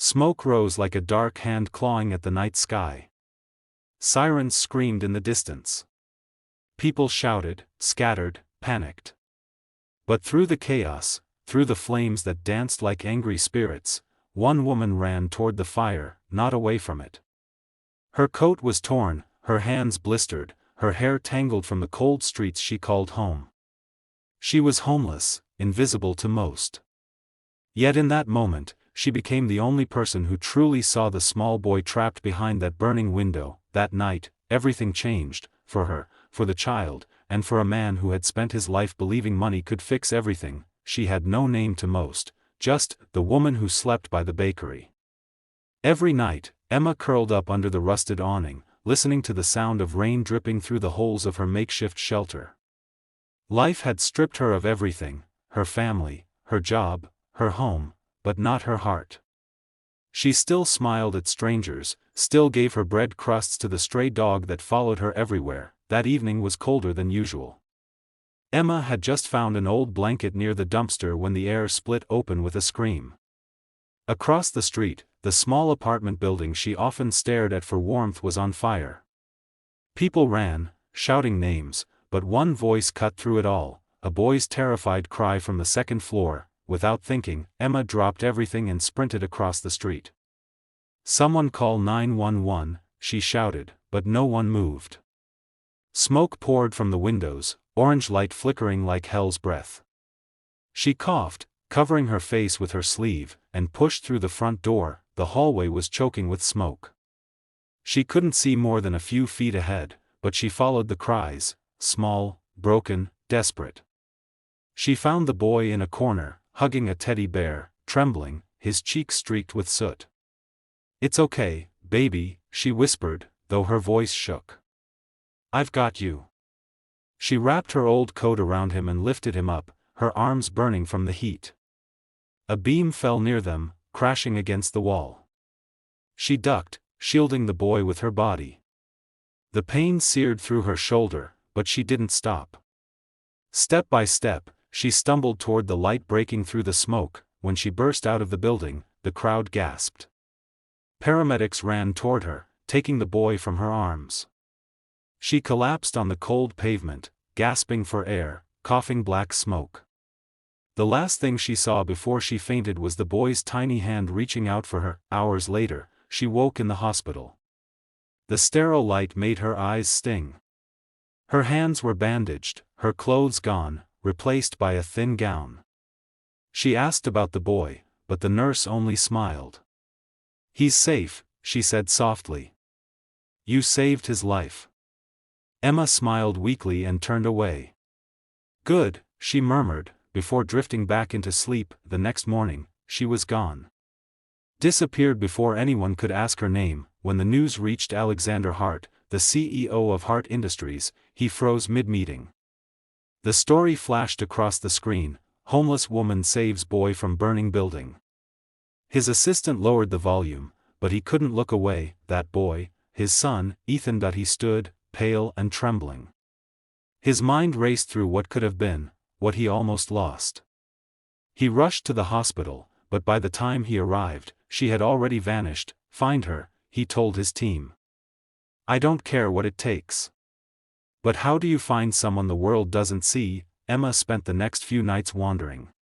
Smoke rose like a dark hand clawing at the night sky. Sirens screamed in the distance. People shouted, scattered, panicked. But through the chaos, through the flames that danced like angry spirits, one woman ran toward the fire, not away from it. Her coat was torn, her hands blistered, her hair tangled from the cold streets she called home. She was homeless, invisible to most. Yet in that moment, she became the only person who truly saw the small boy trapped behind that burning window. That night, everything changed, for her, for the child, and for a man who had spent his life believing money could fix everything. She had no name to most, just the woman who slept by the bakery. Every night, Emma curled up under the rusted awning, listening to the sound of rain dripping through the holes of her makeshift shelter. Life had stripped her of everything, her family, her job, her home, but not her heart. She still smiled at strangers, still gave her bread crusts to the stray dog that followed her everywhere. That evening was colder than usual. Emma had just found an old blanket near the dumpster when the air split open with a scream. Across the street, the small apartment building she often stared at for warmth was on fire. People ran, shouting names, but one voice cut through it all, a boy's terrified cry from the second floor. Without thinking, Emma dropped everything and sprinted across the street. "Someone call 911, she shouted, but no one moved. Smoke poured from the windows, orange light flickering like hell's breath. She coughed, covering her face with her sleeve, and pushed through the front door. The hallway was choking with smoke. She couldn't see more than a few feet ahead, but she followed the cries, small, broken, desperate. She found the boy in a corner, hugging a teddy bear, trembling, his cheeks streaked with soot. "It's okay, baby," she whispered, though her voice shook. "I've got you." She wrapped her old coat around him and lifted him up, her arms burning from the heat. A beam fell near them, crashing against the wall. She ducked, shielding the boy with her body. The pain seared through her shoulder, but she didn't stop. Step by step, she stumbled toward the light breaking through the smoke. When she burst out of the building, the crowd gasped. Paramedics ran toward her, taking the boy from her arms. She collapsed on the cold pavement, gasping for air, coughing black smoke. The last thing she saw before she fainted was the boy's tiny hand reaching out for her. Hours later, she woke in the hospital. The sterile light made her eyes sting. Her hands were bandaged, her clothes gone, replaced by a thin gown. She asked about the boy, but the nurse only smiled. "He's safe," she said softly. "You saved his life." Emma smiled weakly and turned away. "Good," she murmured, before drifting back into sleep. The next morning, she was gone. Disappeared before anyone could ask her name. When the news reached Alexander Hart, the CEO of Hart Industries, he froze mid-meeting. The story flashed across the screen: homeless woman saves boy from burning building. His assistant lowered the volume, but he couldn't look away. That boy, his son, Ethan. He stood, pale and trembling. His mind raced through what could have been, what he almost lost. He rushed to the hospital, but by the time he arrived, she had already vanished. "Find her," he told his team. "I don't care what it takes." But how do you find someone the world doesn't see? Emma spent the next few nights wandering.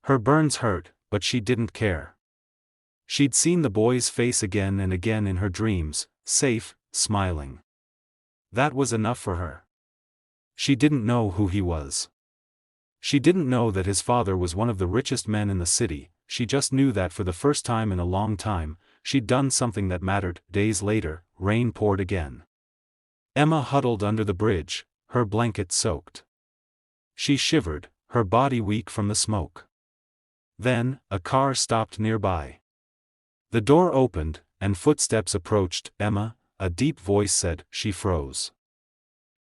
Her burns hurt, but she didn't care. She'd seen the boy's face again and again in her dreams, safe, smiling. That was enough for her. She didn't know who he was. She didn't know that his father was one of the richest men in the city. She just knew that for the first time in a long time, she'd done something that mattered. Days later, rain poured again. Emma huddled under the bridge, her blanket soaked. She shivered, her body weak from the smoke. Then, a car stopped nearby. The door opened, and footsteps approached. "Emma," a deep voice said. She froze.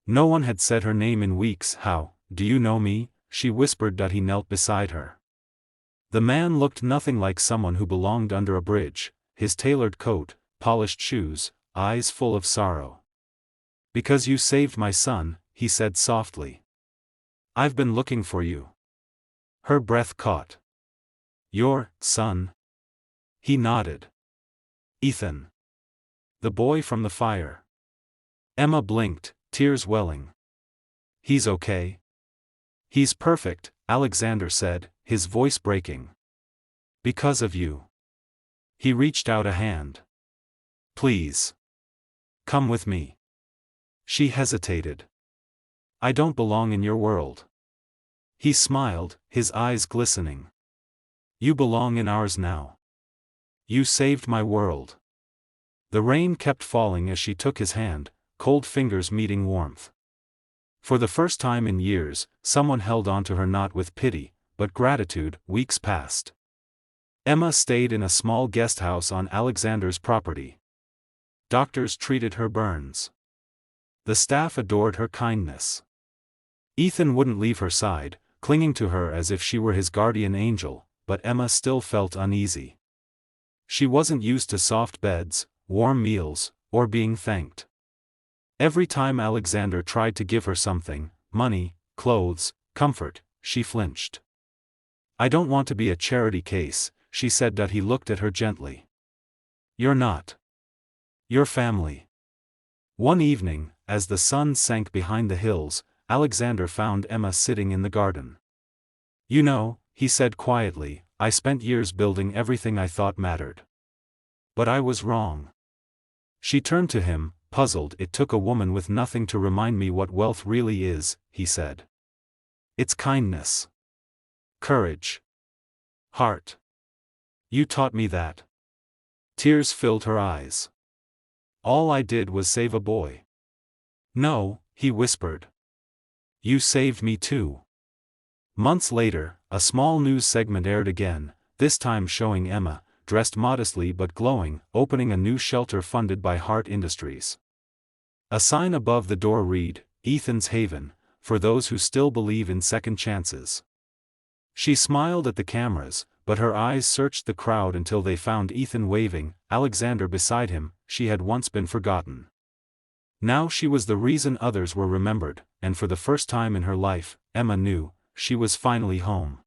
No one had said her name in weeks. "How, do you know me?" she whispered. He knelt beside her. The man looked nothing like someone who belonged under a bridge, his tailored coat, polished shoes, eyes full of sorrow. "Because you saved my son," he said softly. "I've been looking for you." Her breath caught. "Your son?" He nodded. Ethan. The boy from the fire. Emma blinked, tears welling. He's okay. He's perfect, Alexander said, his voice breaking. Because of you. He reached out a hand. Please. Come with me. She hesitated. I don't belong in your world. He smiled, his eyes glistening. You belong in ours now. You saved my world. The rain kept falling as she took his hand, cold fingers meeting warmth. For the first time in years, someone held onto her not with pity, but gratitude. Weeks passed. Emma stayed in a small guest house on Alexander's property. Doctors treated her burns. The staff adored her kindness. Ethan wouldn't leave her side, clinging to her as if she were his guardian angel, but Emma still felt uneasy. She wasn't used to soft beds, warm meals, or being thanked. Every time Alexander tried to give her something, money, clothes, comfort, she flinched. I don't want to be a charity case, she said. That he looked at her gently. You're not. Your family. One evening, as the sun sank behind the hills, Alexander found Emma sitting in the garden. You know, he said quietly, I spent years building everything I thought mattered. But I was wrong. She turned to him, puzzled. It took a woman with nothing to remind me what wealth really is, he said. It's kindness. Courage. Heart. You taught me that. Tears filled her eyes. All I did was save a boy. No, he whispered. You saved me too. Months later, a small news segment aired again, this time showing Emma, dressed modestly but glowing, opening a new shelter funded by Hart Industries. A sign above the door read, Ethan's Haven, for those who still believe in second chances. She smiled at the cameras, but her eyes searched the crowd until they found Ethan waving, Alexander beside him. She had once been forgotten. Now she was the reason others were remembered, and for the first time in her life, Emma knew, she was finally home.